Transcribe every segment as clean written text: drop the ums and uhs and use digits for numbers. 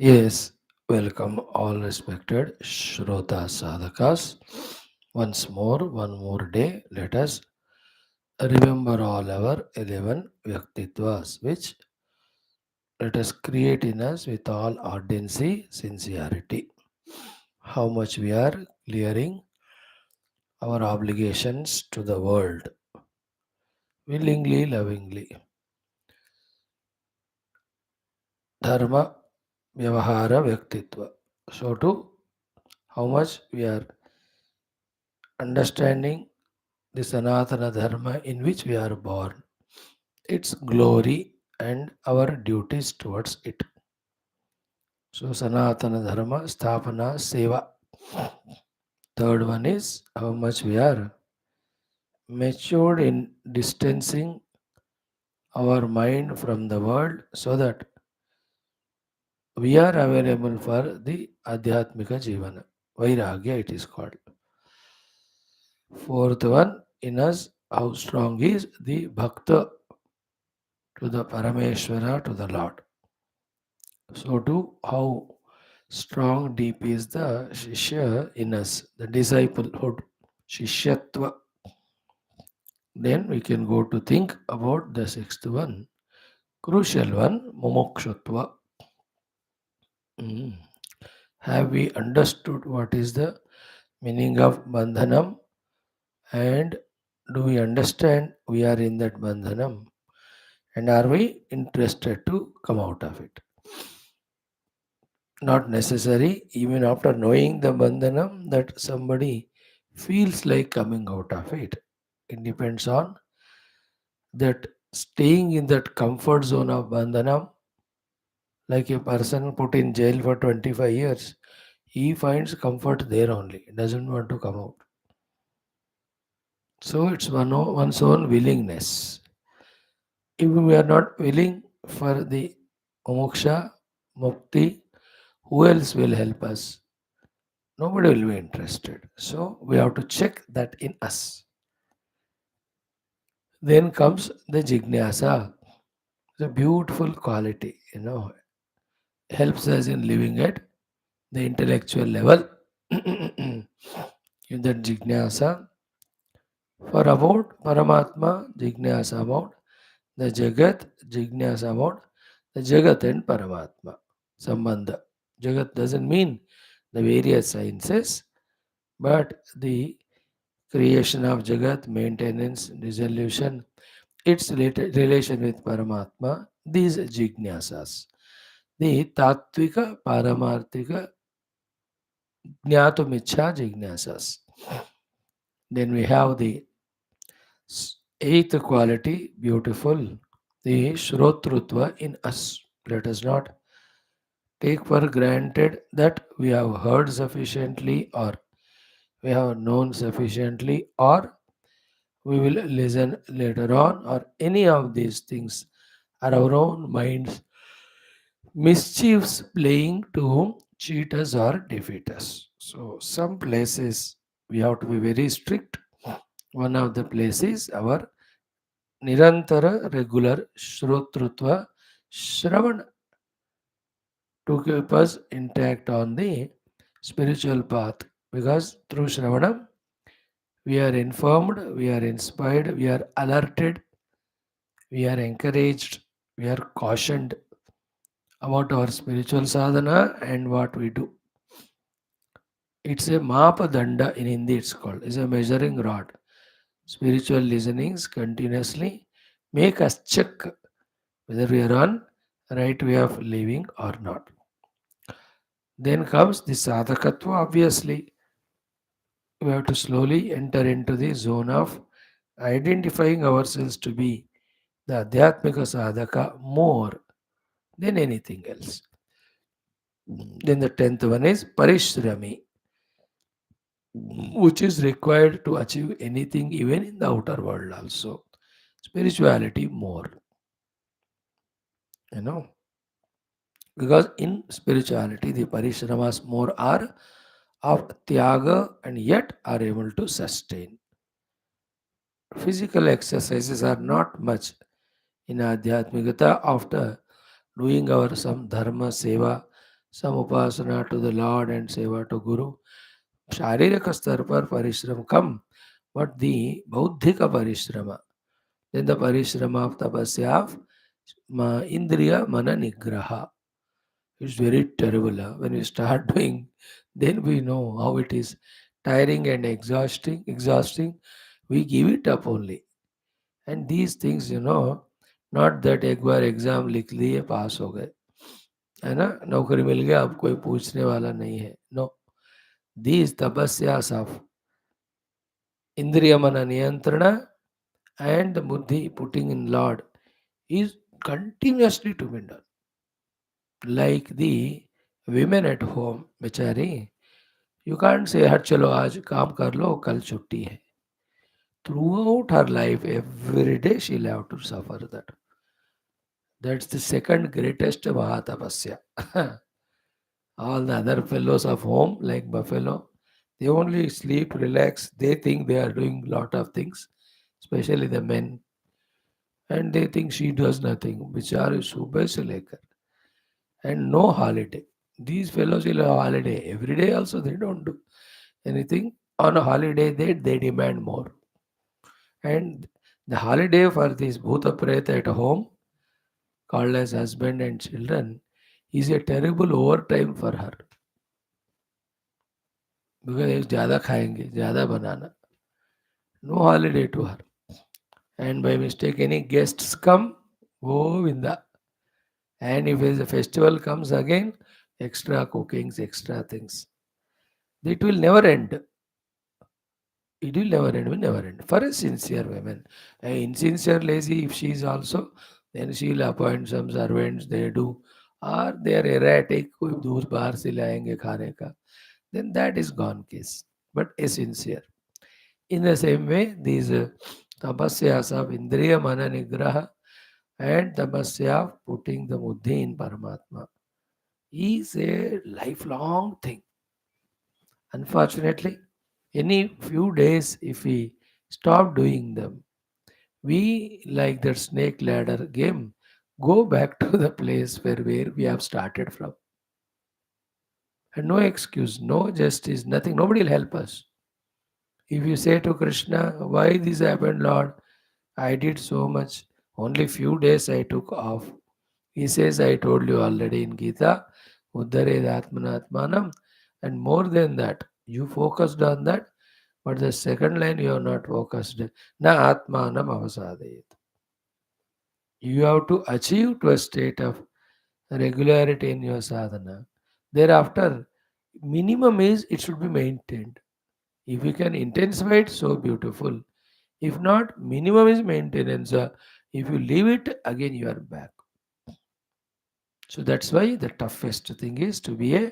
Yes, welcome all respected Shrota Sadhakas. Once more, one more day, let us remember all our 11 Vyaktitvas, which let us create in us with all ardency, sincerity. How much we are clearing our obligations to the world, willingly, lovingly. Dharma, Vyavahara, Vyaktitva. So, to how much we are understanding the Sanatana Dharma in which we are born, its glory and our duties towards it. So, Sanatana Dharma, Sthapana, Seva. Third one is how much we are matured in distancing our mind from the world so that we are available for the Adhyatmika Jivana. Vairagya it is called. Fourth one in us, how strong is the Bhakta to the Parameshwara, to the Lord. So too, how strong, deep is the Shishya in us, the disciplehood, Shishyatva. Then we can go to think about the sixth one, crucial one, Mumokshutva. Mm. Have we understood what is the meaning of Bandhanam, and do we understand we are in that Bandhanam, and are we interested to come out of it? Not necessary, even after knowing the bandhanam, that somebody feels like coming out of it. It depends on that staying in that comfort zone of bandhanam, like a person put in jail for 25 years, he finds comfort there only, doesn't want to come out. So it's one's own willingness. If we are not willing for the moksha, mukti, who else will help us? Nobody will be interested. So we have to check that in us. Then comes the jignasa, the beautiful quality, helps us in living at the intellectual level. In that jignasa, for about Paramatma, jignasa about the Jagat, jignasa about the Jagat and Paramatma, Sambandha. Jagat doesn't mean the various sciences, but the creation of Jagat, maintenance, dissolution, its relation with Paramatma, these jignasas. The Tattvika, Paramarthika, Jnatumicha jignasas. Then we have the eighth quality, beautiful, the Shrotrutva in us. Let us not take for granted that we have heard sufficiently, or we have known sufficiently, or we will listen later on, or any of these things are our own minds mischiefs playing to cheat us or defeat us. So some places we have to be very strict. One of the places our nirantara regular shrotrutva shravan to keep us intact on the spiritual path, because through shravanam we are informed, we are inspired, we are alerted, we are encouraged, we are cautioned about our spiritual sadhana and what we do. It's a Mapadanda in Hindi, it's called. It's a measuring rod. Spiritual listenings continuously make us check whether we are on right way of living or not. Then comes the sadhakatva. Obviously, we have to slowly enter into the zone of identifying ourselves to be the Adhyatmika sadhaka more than anything else. Then the tenth one is parishrami, which is required to achieve anything even in the outer world also. Spirituality more, you know, because in spirituality the parishramas more are of tyaga and yet are able to sustain. Physical exercises are not much in adhyatmikata. After doing our some dharma seva, some upasana to the Lord and seva to Guru. शारीरिक स्तर पर परिश्रम कम, but the बौद्धिक परिश्रम, then the परिश्रम of tapasya of indriya mana nigraha. It's very terrible. When we start doing, then we know how it is tiring and exhausting. Exhausting. We give it up only. And these things, not that एक बार exam लिख लिए पास हो गए, है ना, नौकरी मिल गया, अब कोई पूछने वाला नहीं है. No, these tapasya's of indriya mana niyantrana and the buddhi putting in Lord is continuously to be done. Like the women at home, बेचारी, you can't say हट चलो आज काम कर लो कल छुट्टी है. Throughout her life, every day she'll have to suffer that. That's the second greatest Mahatapasya. All the other fellows of home, like buffalo, they only sleep, relax. They think they are doing lot of things, especially the men, and they think she does nothing. Bichare सुबह से लेकर and no holiday. These fellows will have holiday every day. Also, they don't do anything. On a holiday, they demand more. And the holiday for this Bhuta Preta at home, called as husband and children, is a terrible overtime for her. Because एक ज़्यादा खाएंगे, ज़्यादा बनाना. No holiday to her. And by mistake, any guests come, Govinda. And if a festival comes again, extra cookings, extra things. It will never end. It will never end, will never end. For a sincere woman. A insincere lazy, if she is also, then she will appoint some servants, they do. Or they are erratic, कोई दूर बाहर से लाएंगे खाने का. Then that is gone case. But a sincere. In the same way, these tapasyas of indriya mana nigraha and tapasya of putting the buddhi in Paramatma is a lifelong thing. Unfortunately, any few days if we stop doing them, we, like that snake ladder game, go back to the place where we have started from. And no excuse, no justice, nothing, nobody will help us. If you say to Krishna, why this happened, Lord? I did so much. Only few days I took off. He says, I told you already in Gita, Uddare Atmanatmanam. And more than that, you focused on that, but the second line you are not focused. Na Atmanam avasadayat. You have to achieve to a state of regularity in your sadhana. Thereafter, minimum is it should be maintained. If you can intensify it, so beautiful. If not, minimum is maintenance. If you leave it, again you are back. So that's why the toughest thing is to be a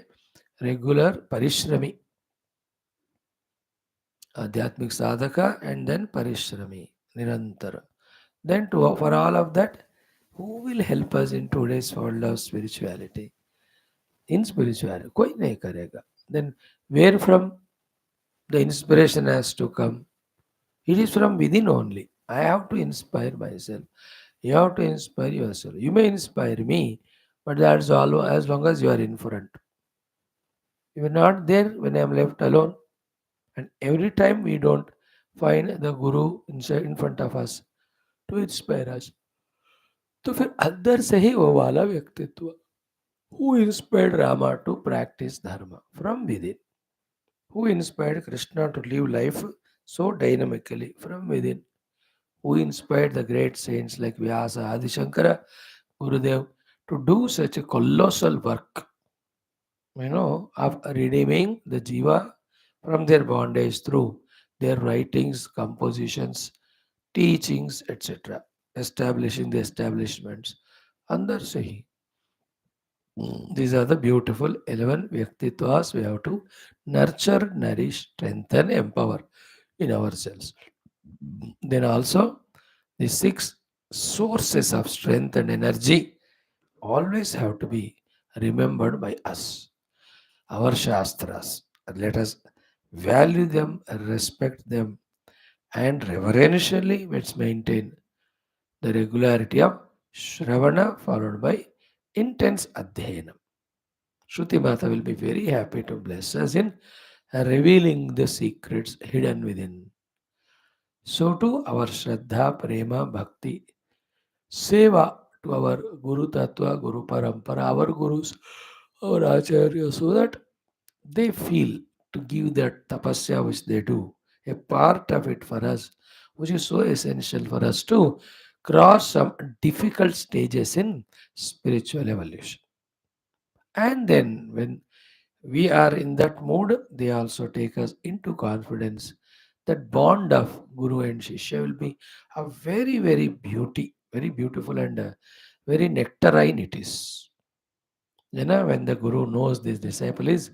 regular parishrami, adhyatmik sadhaka, and then parishrami, nirantara. Then for all of that, who will help us in today's world of spirituality? In spirituality, koi nahi karega. Then where from the inspiration has to come? It is from within only. I have to inspire myself. You have to inspire yourself. You may inspire me, but that's all as long as you are in front. You are not there when I am left alone. And every time we don't find the Guru in front of us to inspire us. तो फिर अंदर से ही वो वाला व्यक्तित्व. Who inspired Rama to practice dharma? From within. Who inspired Krishna to live life so dynamically? From within. Who inspired the great saints like Vyasa, Adi Shankara, Gurudev to do such a colossal work, of redeeming the jiva from their bondage through their writings, compositions, teachings, etc., establishing the establishments. Andar se hi. These are the beautiful 11 Vyaktitwas we have to nurture, nourish, strengthen, empower in ourselves. Then also, the 6 sources of strength and energy always have to be remembered by us. Our Shastras. Let us value them, respect them, and reverentially let's maintain the regularity of Shravana followed by intense Adhyanam. Shruti Mata will be very happy to bless us in revealing the secrets hidden within. So too our Shraddha, Prema, Bhakti, Seva to our Guru Tattva, Guru Parampara, our Gurus, our Acharya, so that they feel to give that tapasya which they do, a part of it for us, which is so essential for us to cross some difficult stages in spiritual evolution. And then when we are in that mood, they also take us into confidence. That bond of Guru and Shishya will be a very, very very beautiful and very nectarine it is. When the Guru knows this disciple is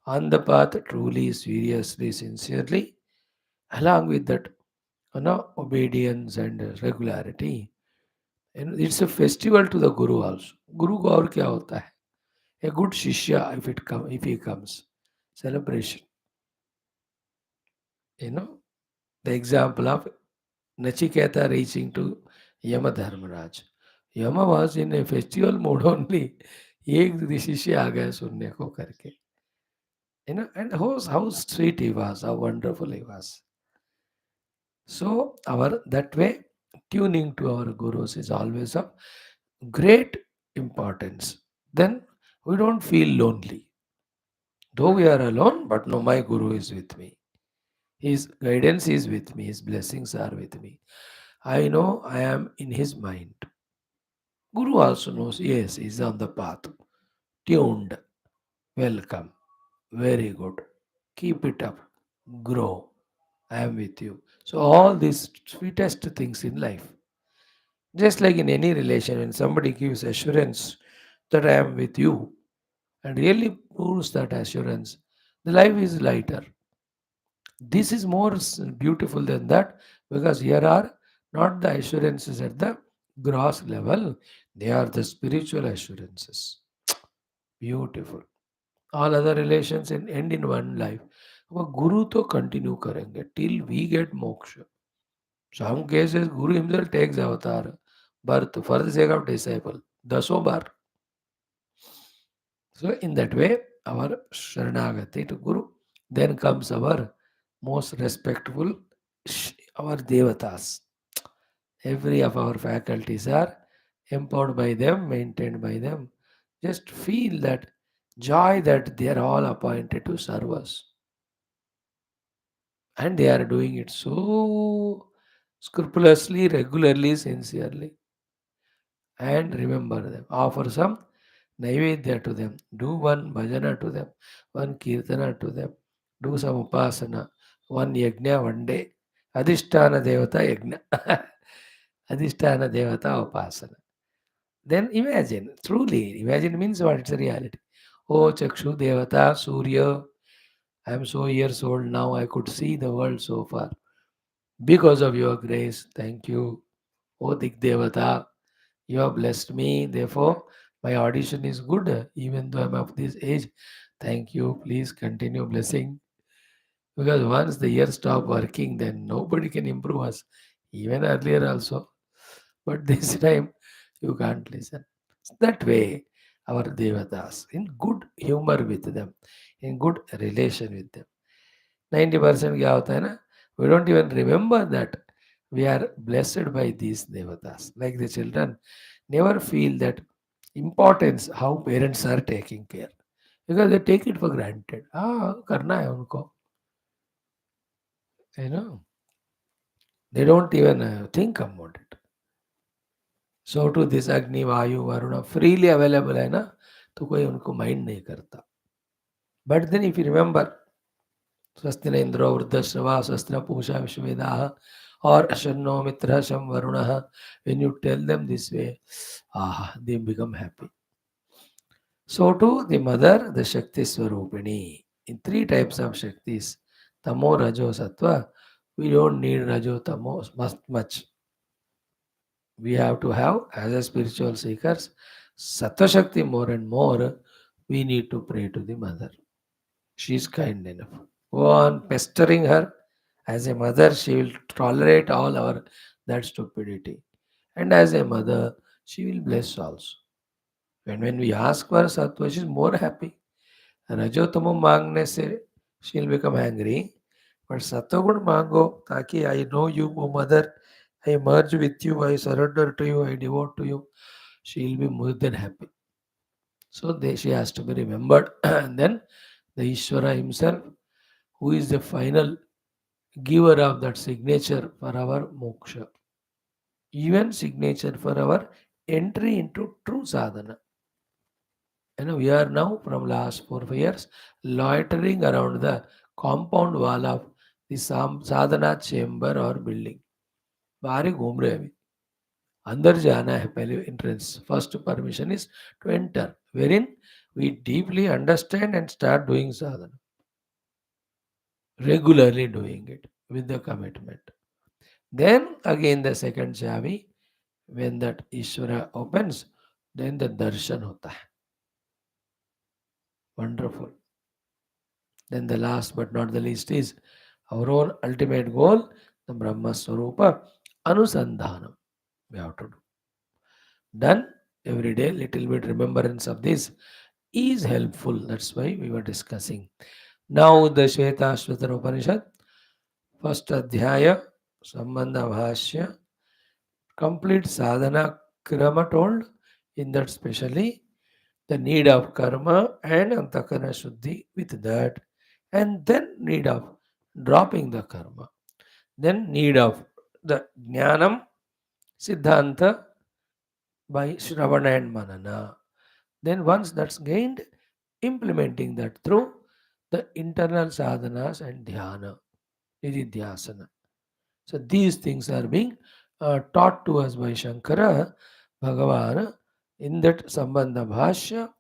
on the path truly, seriously, sincerely, along with that, obedience and regularity. And it's a festival to the Guru also. Guru को और क्या होता है? A good Shishya, if he comes, celebration. You know, the example of Nachiketa reaching to Yamadharmaraj. Yama was in a festival mood only. एक शिष्य आ गया सुनने को करके. And how sweet he was, how wonderful he was. So our that way tuning to our gurus is always of great importance. Then we don't feel lonely. Though we are alone, but no, my guru is with me. His guidance is with me. His blessings are with me. I know I am in his mind. Guru also knows, yes, he's on the path. Tuned. Welcome. Very good. Keep it up. Grow. I am with you. So all these sweetest things in life. Just like in any relation, when somebody gives assurance that I am with you and really proves that assurance, the life is lighter. This is more beautiful than that because here are not the assurances at the gross level, they are the spiritual assurances. Beautiful. All other relations end in one life. अब गुरु तो continue करेंगे till we get moksha. Some cases Guru himself takes avatar birth for the sake of disciple. दसों बार. So in that way, our Sharanagati to Guru. Then comes our most respectful, our Devatas. Every of our faculties are empowered by them, maintained by them. Just feel that joy that they are all appointed to serve us. And they are doing it so scrupulously, regularly, sincerely. And remember them. Offer some Naivedya to them. Do one bhajana to them, one kirtana to them. Do some upasana, one yajna one day. Adhisthana devata yajna. Adhisthana devata upasana. Then imagine, truly, imagine means what? It's a reality. Oh, Chakshu devata, Surya, I am so years old now, I could see the world so far. Because of your grace, thank you. Oh, Dik devata, you have blessed me, therefore my audition is good, even though I'm of this age. Thank you. Please continue blessing. Because once the ears stop working, then nobody can improve us. Even earlier also. But this time you can't listen. That way, our devatas, in good humor with them, in good relation with them. 90% क्या होता है ना? We don't even remember that we are blessed by these devatas. Like the children never feel that importance how parents are taking care because they take it for granted. करना है उनको. You know, they don't even think about it. So to this Agni, Vayu, Varuna freely available है ना, तो कोई उनको mind नहीं करता. But then if you remember, स्वस्ति न इंद्रो वृद्धश्रवा स्वस्ति न पूषा विश्ववेदाः or शन्नो मित्रः शं वरुणः, when you tell them this way, they become happy. So too the mother, the Shakti Swarupini, in three types of Shaktis, Tamo, Rajo, Sattva. We don't need Rajo, Tamo much. We have to have, as a spiritual seekers, Sattva Shakti more and more. We need to pray to the mother. She is kind enough. Go on pestering her. As a mother, she will tolerate all our that stupidity. And as a mother, she will bless also. When we ask for sattva, she is more happy. Rajotamo मांगने से she'll become angry. But Sattvagun mango, Taki, I know you, O mother. I merge with you, I surrender to you, I devote to you. She'll be more than happy. So she has to be remembered. And then the Ishvara himself, who is the final giver of that signature for our moksha, even signature for our entry into true sadhana. We are now from last 4 5 years loitering around the compound wall of the sadhana chamber or building. बाहर ही घूम रहे हैं अभी. अंदर जाना है पहले entrance. First permission is to enter, wherein we deeply understand and start doing sadhana, regularly doing it with the commitment. Then again the second chavi, when that Ishvara opens, then the darshan hota hai. Wonderful. Then the last but not the least is our own ultimate goal, the Brahma Swarupa Anusandhanam. We have to do. Done every day, little bit remembrance of this is helpful. That's why we were discussing. Now the Shwethashwathara Upanishad, first Adhyaya, Sambandha Bhashya, complete sadhana krama told, in that specially the need of karma and antakana shuddhi with that, and then need of dropping the karma, then need of the jnanam siddhanta by shravana and manana. Then once that's gained, implementing that through the internal sadhanas and dhyana, nididhyasana. So these things are being taught to us by Shankara Bhagavan in that Sambandha Bhashya,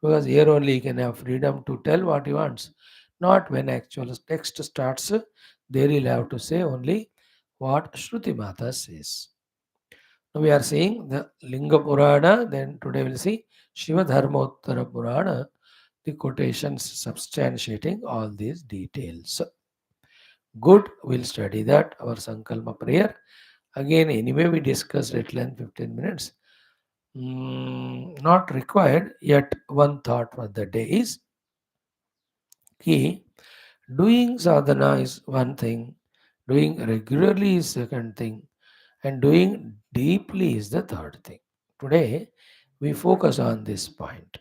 because here only he can have freedom to tell what he wants. Not when actual text starts, there he'll have to say only what Shruti Mata says. Now we are seeing the Linga Purana, then today we'll see Shivadharma Purana, the quotations substantiating all these details. Good, we'll study that, our Sankalpa prayer. Again, anyway, we discussed at length 15 minutes. Not required, yet one thought for the day is key. Doing sadhana is one thing, doing regularly is second thing, and doing deeply is the third thing. Today, we focus on this point.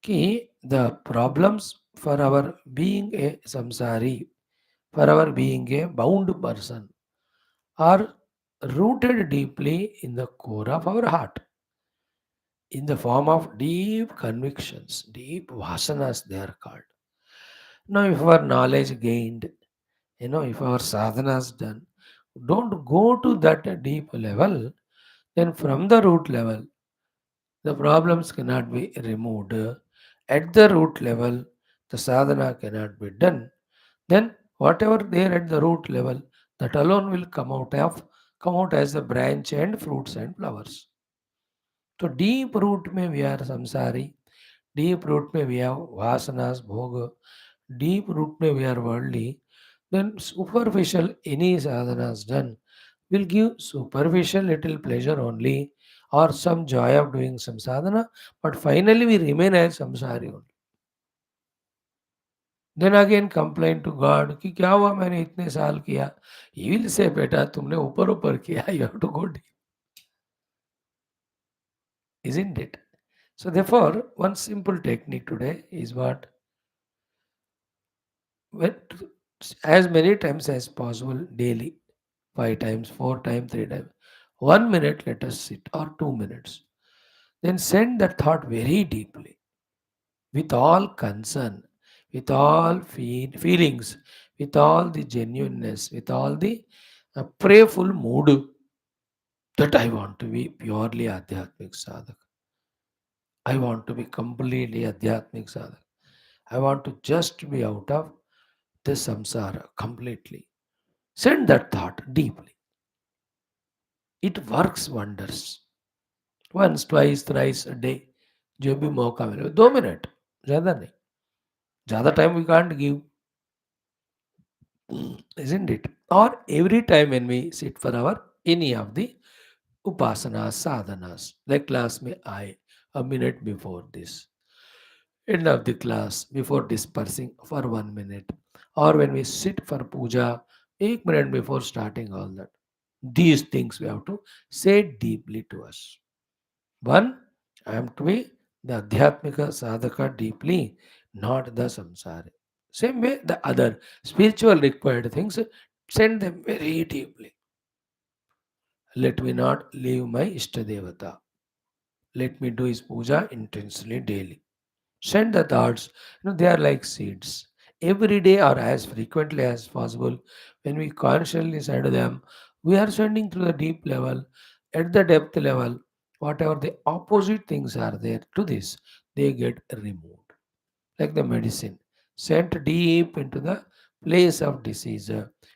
Key, the problems for our being a samsari, for our being a bound person, are rooted deeply in the core of our heart, in the form of deep convictions, deep vasanas, they are called. Now, if our knowledge gained, if our sadhanas done, don't go to that deep level, then from the root level, the problems cannot be removed. At the root level, the sadhana cannot be done. Then whatever there at the root level, that alone will come out as the branch and fruits and flowers. So deep root में we are samsari, deep root में we have vasanas, bhoga, deep root में we are worldly, then superficial any sadhanas done will give superficial little pleasure only or some joy of doing some sadhana, but finally we remain as samsari only. Then again complain to God कि क्या हुआ मैंने इतने साल किया. He will say बेटा तुमने ऊपर ऊपर किया, you have to go deep, isn't it? So therefore, one simple technique today is what, when as many times as possible daily, 5 times, 4 times, 3 times, 1 minute let us sit or 2 minutes. Then send that thought very deeply, with all concern, with all feelings, with all the genuineness, with all the prayerful mood, that I want to be purely Adhyatmic sadhak. I want to be completely Adhyatmic sadhak. I want to just be out of this samsara completely. Send that thought deeply. It works wonders. Once, twice, thrice a day. जो भी मौका मिले 2 minute, ज़्यादा नहीं. ज़्यादा time we can't give, isn't it? Or every time when we sit for our any of the upasanas, sadhanas, like class में आए, a minute before this end of the class, before dispersing for 1 minute, or when we sit for puja, 1 minute before starting all that. These things we have to say deeply to us. One, I am to be the Adhyatmika sadhaka deeply, not the samsari. Same way, the other spiritual required things, send them very deeply. Let me not leave my Ishtadevata. Let me do his puja intensely daily. Send the thoughts, they are like seeds. Every day or as frequently as possible, when we consciously send them, we are sending to the deep level, at the depth level, whatever the opposite things are there to this, they get removed. Like the medicine, sent deep into the place of disease,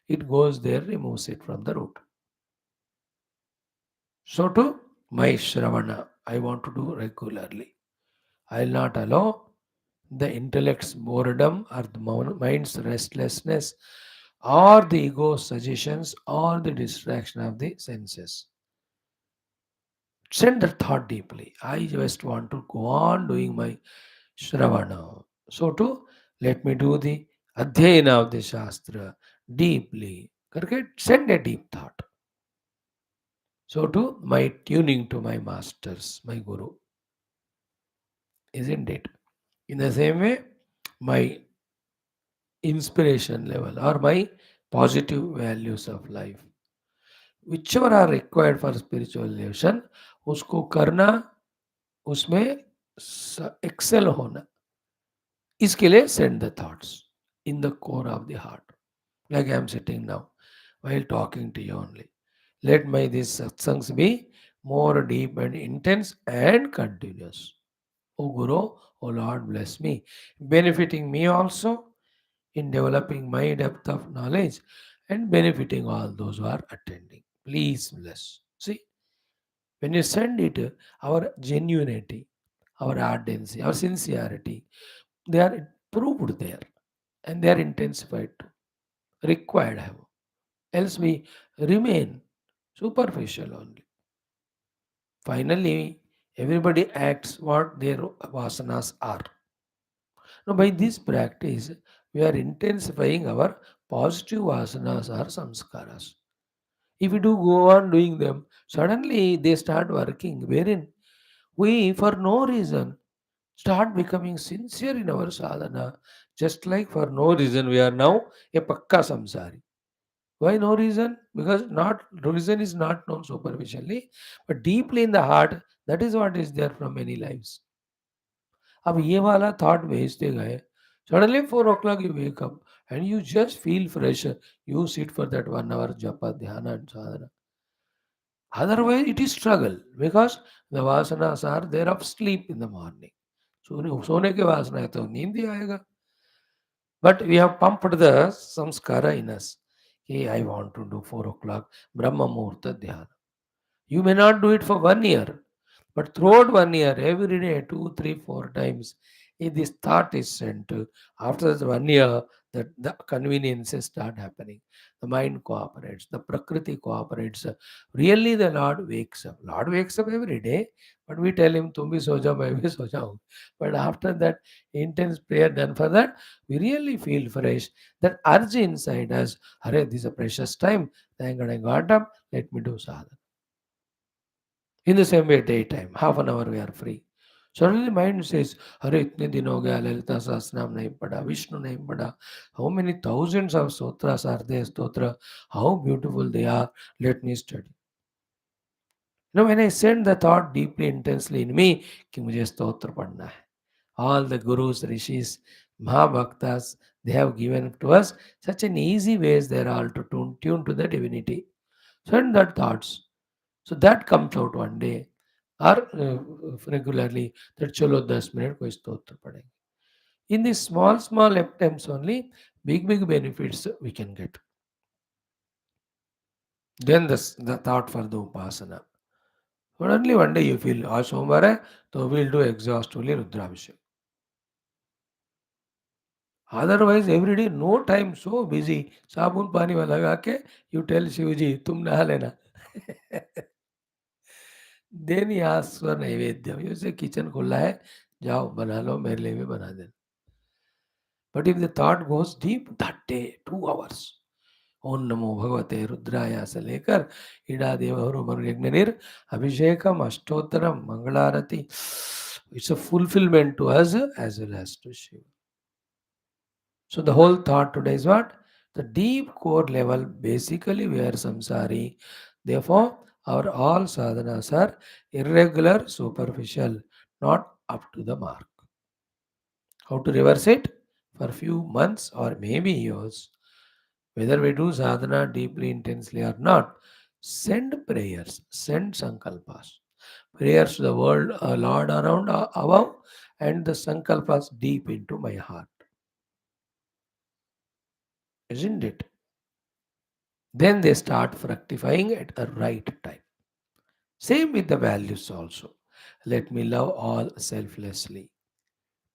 it goes there, removes it from the root. So too, my Shravana, I want to do regularly. I will not allow the intellect's boredom or the mind's restlessness or the ego's suggestions or the distraction of the senses. Send the thought deeply. I just want to go on doing my Shravana. So too, let me do the Adhyayana of the Shastra deeply. Correct? Send a deep thought. So too, my tuning to my masters, my Guru, isn't it? In the same way, my inspiration level or my positive values of life, whichever are required for spiritual evolution, उसको करना, उसमें Excel होना, इसके लिए send the thoughts in the core of the heart, like I am sitting now while talking to you only. Let my these satsangs be more deep and intense and continuous. O Guru, O Lord, bless me, benefiting me also in developing my depth of knowledge and benefiting all those who are attending. Please bless. See, when you send it, our genuinity, our ardency, our sincerity, they are proved there and they are intensified too. Required have. Else we remain superficial only. Finally, everybody acts what their vasanas are. Now, by this practice, we are intensifying our positive vasanas or samskaras. If we do go on doing them, suddenly they start working, wherein we, for no reason, start becoming sincere in our sadhana, just like for no reason we are now a pakka samsari. Why no reason? Because not reason is not known superficially, but deeply in the heart, that is what is there from many lives. अब ये वाला thought भेजते गए, suddenly 4 o'clock you wake up and you just feel fresh. You sit for that 1 hour japa, dhyana and sadhana. Otherwise, it is struggle because the vasanas are there of sleep in the morning. सोने के वासना है तो नींद ही आएगा. But we have pumped the samskara in us. Hey, I want to do 4 o'clock Brahma Muhurta Dhyana. You may not do it for 1 year, but throughout 1 year, every day, two, three, 4 times, if this thought is sent to, after the 1 year, the conveniences start happening. The mind cooperates, the Prakriti cooperates. Really, the Lord wakes up. Lord wakes up every day, but we tell him, Tum bhi so jao, main bhi so jaऊं. But after that intense prayer done for that, we really feel fresh. That urge inside us, Hare, this is a precious time. Thank God I got up. Let me do sadhana. In the same way, daytime, half an hour we are free. Suddenly mind says, अरे इतने दिन हो गया ललिता सहस्रनाम नहीं पढ़ा, विष्णु नहीं पढ़ा. How many thousands of sutras are there, stotra? How beautiful they are. Let me study. When I send the thought deeply, intensely in me, कि मुझे स्तोत्र पढ़ना है. All the gurus, rishis, mahabhaktas, they have given to us such an easy ways they are all to tune to the divinity. Send that thoughts. So that comes out one day or regularly that chalo 10 minute कोई स्तोत्र पढ़ेंगे. In these small attempts only, big benefits we can get. Then the thought for the upasana. Suddenly one day you feel, आज सोमवार है तो we'll do exhaustively Rudrabhishek. Otherwise every day no time, so busy. साबुन पानी में लगा के you tell Shiv जी तुम नहा लेना. Then he asks for naivedyam, उसे किचन खुला है, जाओ बना लो, मेरे लिए भी बना देना. But if the thought goes deep that day 2 hours, ओम नमो भगवते रुद्राय से लेकर इड़ा देवहर अभिषेकम अष्टोत्तरम मंगलारति, it's a fulfilment to us as well as to Shiva. So the whole thought today is what? The deep core level, basically we are samsari. Therefore, our all sadhanas are irregular, superficial, not up to the mark. How to reverse it? For few months or maybe years, whether we do sadhana deeply, intensely or not, send prayers, send sankalpas. Prayers to the world, Lord around, above, and the sankalpas deep into my heart. Isn't it? Then they start fructifying at a right time. Same with the values also. Let me love all selflessly.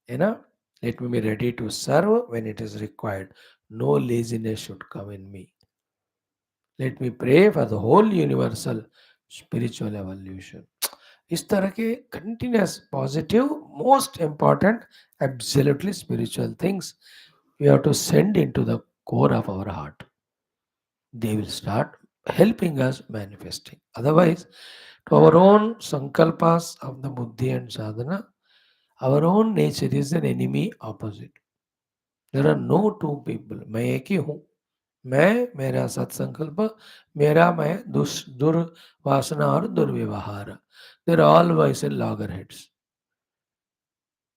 You know, let me be ready to serve when it is required. No laziness should come in me. Let me pray for the whole universal spiritual evolution. इस तरह के continuous positive, most important, absolutely spiritual things we have to send into the core of our heart. They will start helping us manifesting. Otherwise, to our own sankalpas of the buddhi and sadhana, our own nature is an enemy opposite. There are no two people. मैं एक ही हूँ. मैं, मेरा सत्संकल्प, मेरा मैं, दुर्वासना और दुर्व्यवहार. They're all wise and loggerheads.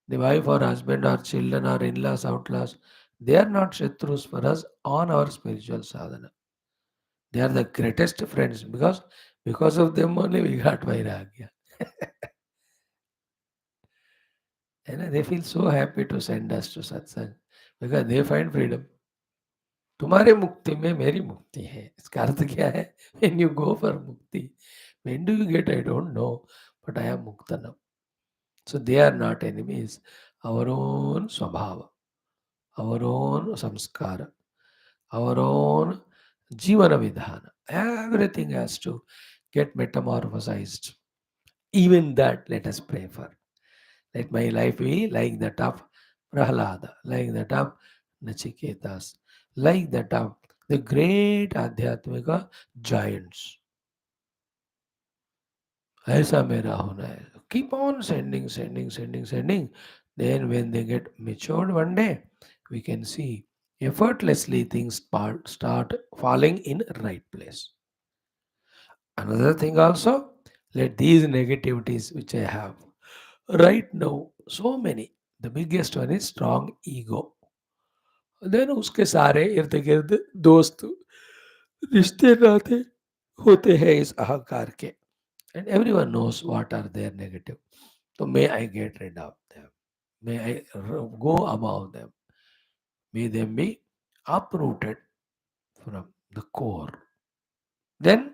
The wife or husband or children or in-laws, outlaws, they are not shatrus for us on our spiritual sadhana. They are the greatest friends because of them only we got vairagya. And they feel so happy to send us to satsang because they find freedom. तुम्हारे मुक्ति में मेरी मुक्ति है. इसका अर्थ क्या है? When you go for mukti, when do you get? I don't know, but I am muktanam. So they are not enemies. Our own swabhava, our own samskara, our own jivana vidhana. Everything has to get metamorphosized. Even that, let us pray for. Let my life be like that of Prahlada, like that of Nachiketas, like that of the great Adhyatmika giants. ऐसा मेरा होना है. Keep on sending, sending, sending, sending. Then when they get matured one day, we can see effortlessly things start falling in right place. Another thing also, let these negativities which I have right now, so many. The biggest one is strong ego. Then उसके सारे इर्द गिर्द दोस्त रिश्ते नाते होते हैं इस अहंकार के. And everyone knows what are their negative. So may I get rid of them. May I go above them. May them be uprooted from the core. Then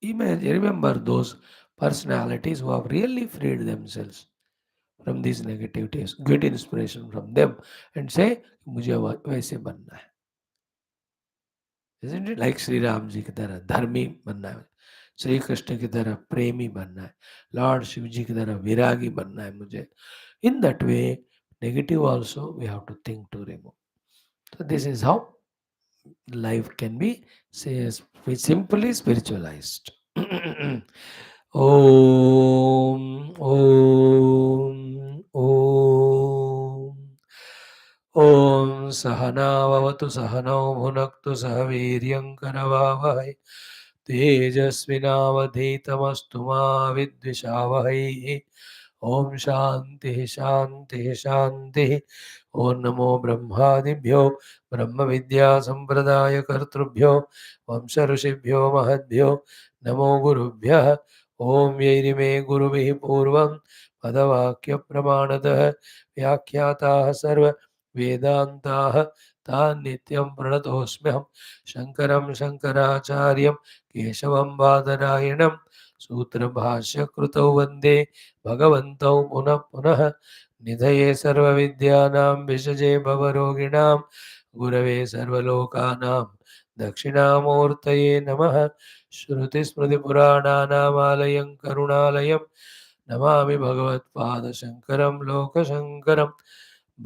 imagine, remember those personalities who have really freed themselves from these negativities. Get inspiration from them and say, मुझे वैसे बनना है. Isn't it? Like Sri Ram ji की तरह धर्मी बनना है, श्री कृष्ण की तरह प्रेमी बनना है, लॉर्ड शिव जी की तरह विरागी बनना है मुझे. In that way, negative also we have to think to remove. So this is how life can be simply spiritualized. Om Om Om Om Sahana Vavatu Sahano Bhunaktu Sahaviryam Karavavai Tejasvinavadhitamastu ma Vidvishavai. Om Shanti Shanti Shanti. Om Namo Brahmadibhyo Brahma Vidya Sampradaya Kartrubhyo Vamsa Rishibhyo Mahadbhyo Namo Gurubhyah. Om Yairime Gurubhi Purvam Padavakya Pramanatah Vyakyatah Sarva Vedantaah Tan Nityam Pranatosmyam Shankaram Shankaracharyam Keshavam Badarayanam Sutra Bhashya Krutau Vande Bhagavantau Punah Punah Nidhaye Sarva Vidyanam Vishaje Bhavaroginam Gurave Sarvalokanam दक्षिणामूर्तये नमः। श्रुतिस्मृतिपुराणानामालयं करुणालयं नमामि भगवत्पादशङ्करं लोकशङ्करं।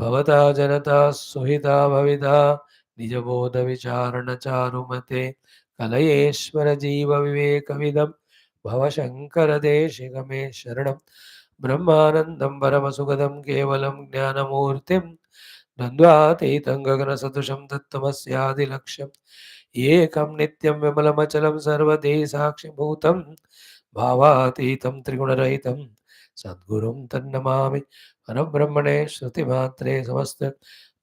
भवता जनता सुहिता भविता निजबोधविचारणचारुमते कलयेश्वरजीवविवेकविदं भवशङ्करदेशिकमे शरणं। ब्रह्मानन्दं परमसुखदं केवलं ज्ञानमूर्तिं द्वन्द्वातीतं गगनसदृशं तत्त्वमस्यादिलक्ष्यम् एकं नित्यं विमलमचलं सर्वदे साक्षिभूतं भावातीतं त्रिगुणरहितं सद्गुरुं तन्नमामि। परब्रह्मणे श्रुतिमात्रे समस्त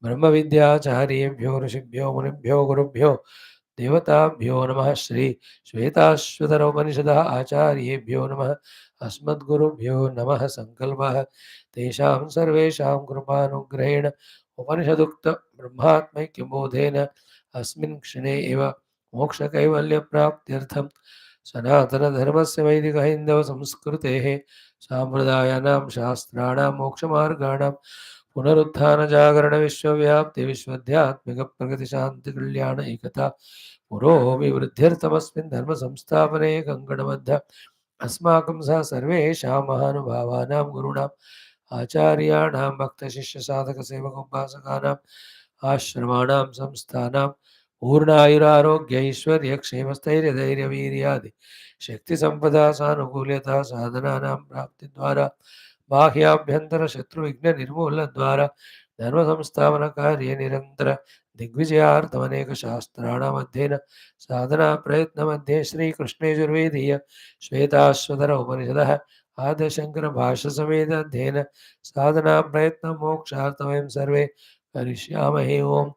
ब्रह्मविद्याचार्येभ्यो ऋषिभ्यो मुनिभ्यो गुरुभ्यो देवताभ्यो नमः। श्री श्वेताश्वतर उपनिषदः आचार्येभ्यो नमः। अस्मद्गुरुभ्यो नमः। संकल्पः तेषां सर्वेषां कृपानुग्रहेण उपनिषदुक्त ब्रह्मात्मैक्यबोधेन अस्मिन् क्षणे एव मोक्षकैवल्यप्राप्त्यर्थं सनातनधर्मस्य वैदिकहैन्दवसंस्कृतेः साम्प्रदायानां शास्त्राणां मोक्षमार्गाणां पुनरुत्थानजागरणविश्वव्याप्तिविश्वध्यात्मिकप्रगतिशान्तिकल्याण एकता पुरोभिवृद्ध्यर्थमस्मिन् धर्मसंस्थापने कङ्कणबद्ध अस्माकं सह सर्वेषां महानुभावानां गुरूणाम् आचार्याणां भक्तशिष्यसाधकसेवकोपासकानाम् आश्रमाणां संस्थानां पूर्णायुरारोग्यैश्वर्यक्षेमस्थैर्यधैर्यवीर्यादि शक्तिसम्पदा सानुकूल्यता साधनानां प्राप्तिद्वारा बाह्याभ्यन्तरशत्रुविघ्ननिर्मूलनद्वारा धर्मसंस्थापनकार्ये निरन्तर दिग्विजयार्थमनेकशास्त्राणामध्ययन साधनाप्रयत्नमध्ये श्रीकृष्णयजुर्वेदीय श्वेताश्वतर उपनिषदः आद्यशङ्करभाष्यसमेत साधनाप्रयत्नं मोक्षार्थं सर्वे करिष्यामहे। ओम्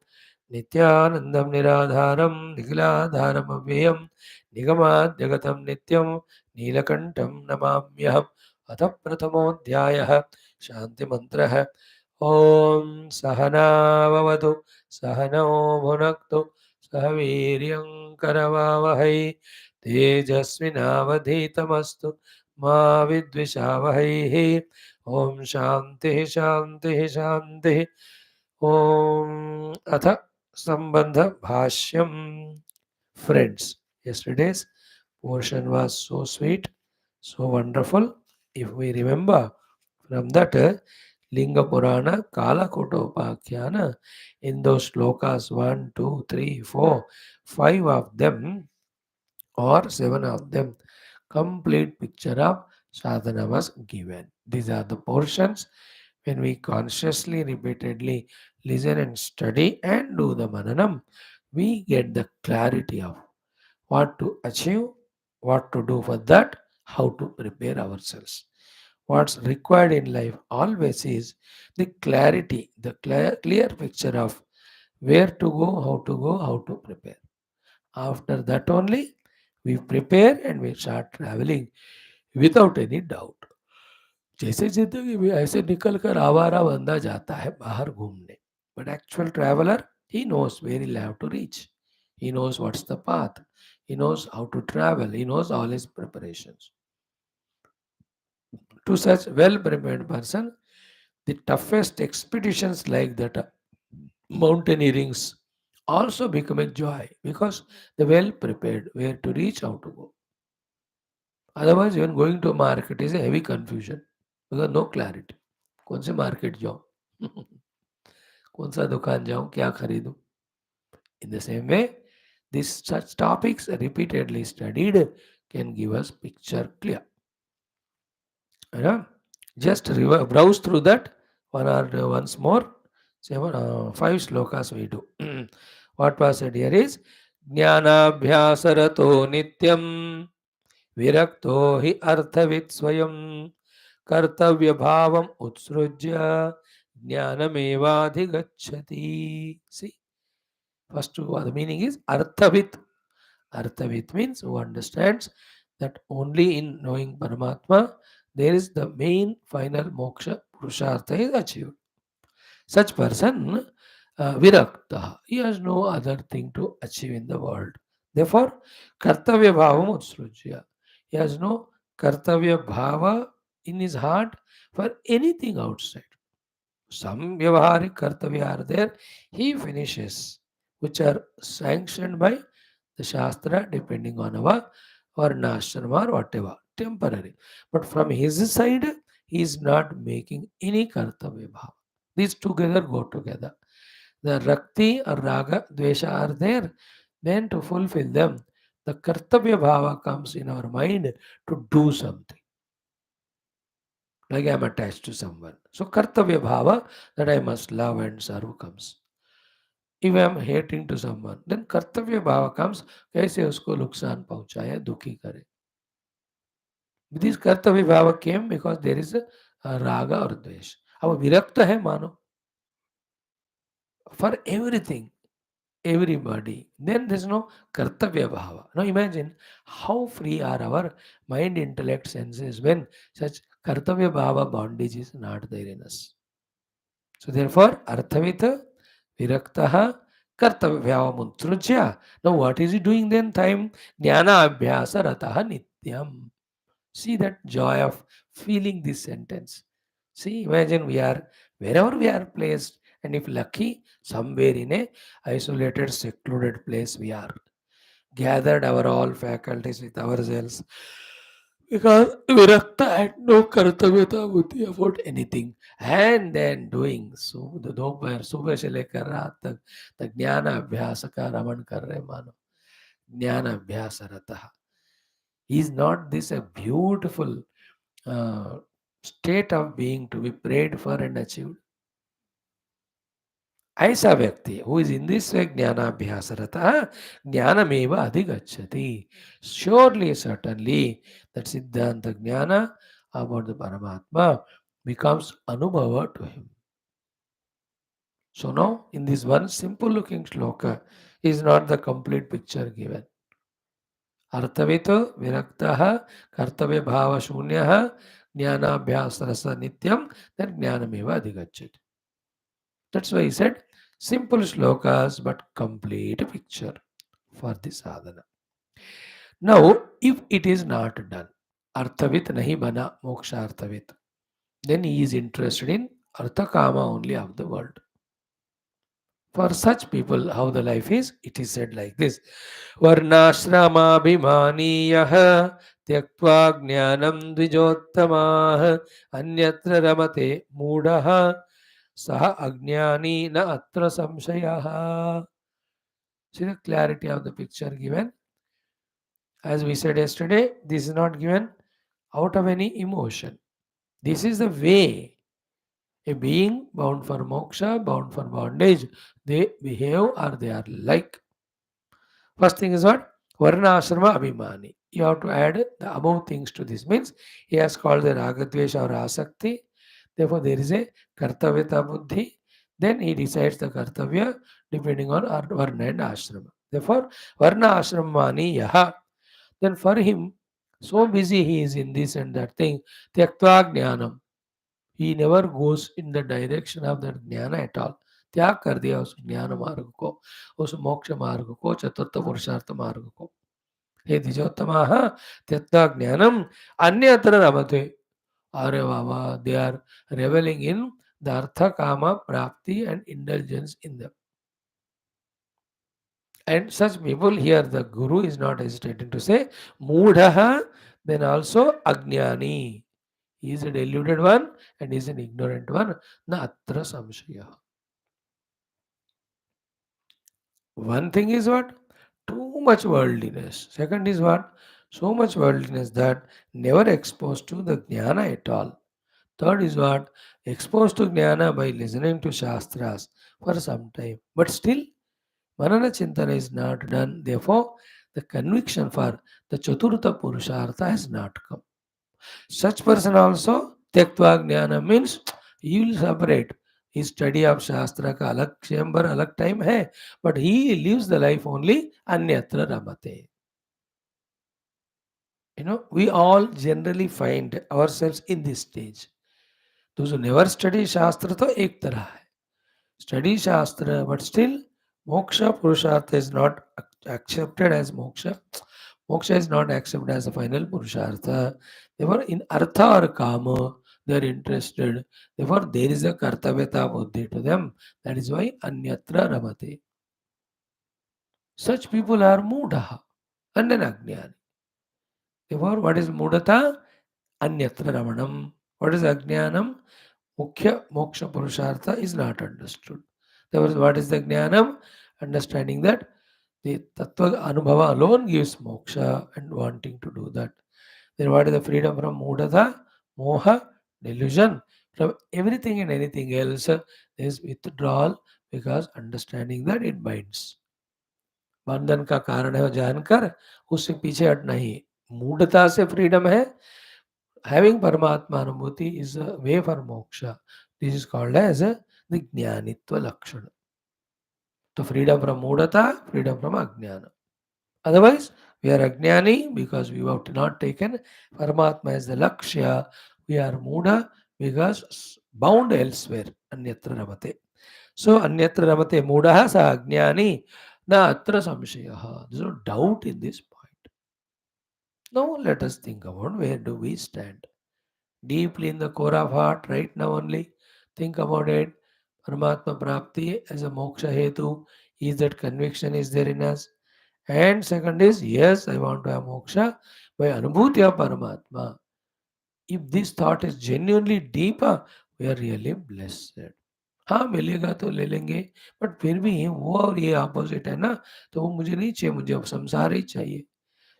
नित्यानन्दं निराधारं निखिलाधारमव्ययं निगमाद्यगतं नित्यं नीलकण्ठं नमाम्यहम्। अथ प्रथमोऽध्यायः शान्तिमन्त्रः। ॐ सहनाववतु सहनौ भुनक्तु सह वीर्यं करवावहै तेजस्विनावधीतमस्तु मा विद्विषावहैः। ॐ शान्तिः शान्तिः शान्तिः। ॐ अथ सम्बन्ध भाष्यम्। Friends, yesterday's portion was so sweet, so wonderful. If we remember from that Linga Purana, Kalakotopakhyaana, in those slokas 1, 2, 3, 4, 5 of them or 7 of them, complete picture of sadhana was given. These are the portions when we consciously, repeatedly listen and study and do the mananam, we get the clarity of what to achieve, what to do for that, how to prepare ourselves. What's required in life always is the clarity, the clear picture of where to go, how to prepare. After that only, we prepare and we start traveling without any doubt. जैसे जिंदगी में ऐसे निकल कर आवारा बंदा जाता है बाहर घूमने, but actual traveler, he knows where he'll have to reach. He knows what's the path. He knows how to travel. He knows all his preparations. To such well-prepared person, the toughest expeditions like that mountaineerings also become a joy because they're well prepared where to reach, how to go. Otherwise, even going to market is a heavy confusion because no clarity. कौन से market जाऊँ कौन सा दुकान जाऊँ क्या खरीदूँ. In the same way, these such topics repeatedly studied can give us picture clear. Just browse through that one or once more. 5 slokas we do. What was said here is ज्ञानाभ्यासरतो नित्यं विरक्तो हि अर्थवित् स्वयं कर्तव्यभावम् उत्सृज्य ज्ञानमेवाधिगच्छति. See, first the meaning is arthavit. Arthavit means who understands that only in knowing Paramatma there is the main final moksha purushartha is achieved. Such person virakta, he has no other thing to achieve in the world. Therefore, kartavya bhavam utsrujya. He has no kartavya bhava in his heart for anything outside. Some vyavaharik kartavya are there, he finishes, which are sanctioned by the Shastra depending on our Varnashrama or whatever, temporary. But from his side, he is not making any Kartavya Bhava. These together go together. The Rakti or Raga, Dvesha are there. Then to fulfill them, the Kartavya Bhava comes in our mind to do something. Like I am attached to someone. So Kartavya Bhava, that I must love and serve, comes. If I am hating to someone, then कर्तव्य भाव comes, कैसे उसको नुकसान पहुंचाए, दुखी करे. This कर्तव्य भाव came because there is a raga or dvesh. अब विरक्त है मानो for everything, everybody. Then there is no kartavya bhava. Now imagine how free are our mind, intellect, senses when such kartavya bhava bondage is not there in us. So therefore, arthavita, viraktaha, kartavya muntrujya. Now what is he doing then? Time jnana abhyasa rataha nityam. See that joy of feeling this sentence. See, imagine we are wherever we are placed, and if lucky, somewhere in a isolated, secluded place we are gathered our all faculties with ourselves because Virakta had no kartavyata buddhi about anything and then doing so the दोपहर सुबह से लेकर रात तक ज्ञान अभ्यास का रमण कर रहे मानो ज्ञान अभ्यास रतः. Is not this a beautiful uh, state of being to be prayed for and achieved? ऐसा व्यक्ति who is in this way ज्ञानाभ्यासरतः ज्ञानमेव अधिगच्छति. Surely, certainly, that Siddhanta Jnana about the Paramatma becomes Anubhava to him. So now, in this one simple looking shloka is not the complete picture given. Arthavito viraktaha kartavya bhava shunyaha jnanabhyas rasa nityam then jnanameva adhigacchati. That's why he said simple shlokas but complete picture for the sadhana. Now, if it is not done, arthavit nahi bana moksha arthavit, then he is interested in artha kama only of the world. For such people, how the life is, it is said like this. Varnashrama tyaktva jnanam dvijottamah anyatra ramate moodaha saha ajnani na atra samshayaha. See the clarity of the picture given. As we said yesterday, this is not given out of any emotion. This is the way a being bound for moksha, bound for bondage, they behave or they are like. First thing is what? Varna ashrama abhimani. You have to add the above things to this. Means he has called the ragadvesha or asakti. Therefore, there is a kartavyata buddhi. Then he decides the kartavya depending on our varna and ashrama. Therefore, varna ashramani yaha. Then for him, so busy he is in this and that thing, tyaktva jnanam. He never goes in the direction of that jnana at all. त्याग कर दिया उस ज्ञान मार्ग को, उस मोक्ष मार्ग को, चतुर्थ पुरुषार्थ मार्ग को. हे द्विजोत्तमाः त्यक्त्वा ज्ञानम अन्यत्र रमते. अरे बाबा, they are reveling in the artha kama prapti and indulgence in them. And such people here, the Guru is not hesitating to say, Moodhaha, then also Ajnani. He is a deluded one and he is an ignorant one. Na atra samshaya. One thing is what? Too much worldliness. Second is what? So much worldliness that never exposed to the jnana at all. Third is what? Exposed to jnana by listening to shastras for some time. But still, Manana Chintana is not done. Therefore, the conviction for the Chaturtha Purushartha has not come. Such person also, Tyaktva Jnana means he will separate. His study of Shastra ka alag chamber, alag time hai, but he lives the life only Anyatra Ramate. We all generally find ourselves in this stage. Those who never study Shastra, to ek tarah hai. Study Shastra, but still Moksha Purushartha is not accepted as Moksha. Moksha is not accepted as a final Purushartha. Therefore, in Artha or Kama, they are interested. Therefore, there is a Kartavyata Buddhi to them. That is why Anyatra Ramate. Such people are Mudaha and an Ajnani. Therefore, what is Mudata? Anyatra Ramanam. What is Ajnanam? Mukhya Moksha Purushartha is not understood. Therefore, what is the Jnanam? Understanding that the Tattva Anubhava alone gives moksha and wanting to do that. Then what is the freedom from Mudata? Moha, delusion. From everything and anything else, there is withdrawal because understanding that it binds. बंधन का कारण है जानकर उससे पीछे हटना ही मूढ़ता से freedom है. Having Paramatma Anubhuti is a way for moksha. This is called as the Jnanitva Lakshana. So freedom from Mudata, freedom from Ajnana. Otherwise, we are Ajnani because we have not taken Paramatma as the Lakshya. We are Muda because bound elsewhere. Anyatra Ramate. So Anyatra Ramate Mudaha sa Ajnani na atra samshayaha. There is no doubt in this point. Now let us think about where do we stand. Deeply in the core of heart, right now only. Think about it. Paramatma Prapti as a moksha hetu. Is that conviction is there in us? And second is, yes, I want to have moksha by anubhuti of Paramatma. If this thought is genuinely deep, we are really blessed. हाँ मिलेगा तो ले लेंगे but फिर भी वो और ये ऑपोजिट है ना तो वो मुझे नहीं चाहिए मुझे अब संसार ही चाहिए.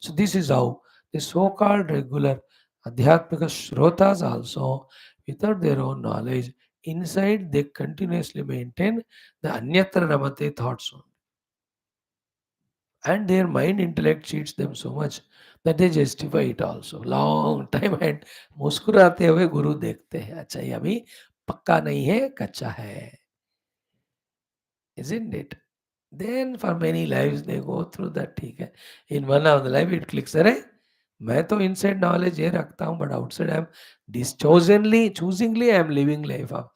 So this is how the so-called regular Adhyatmika Shrotas also, without their own knowledge, inside they continuously maintain the Anyatra Ramate thoughts only. And their mind intellect cheats them so much that they justify it also. Long time and मुस्कुराते हुए गुरु देखते हैं अच्छा ये अभी पक्का नहीं है कच्चा है. Isn't it? Then for many lives they go through that. ठीक है in one of the life it clicks. अरे मैं तो इनसाइड नॉलेज ये रखता हूँ बट आउटसाइड आई एम डिस्चोजनली choosingly I am living life of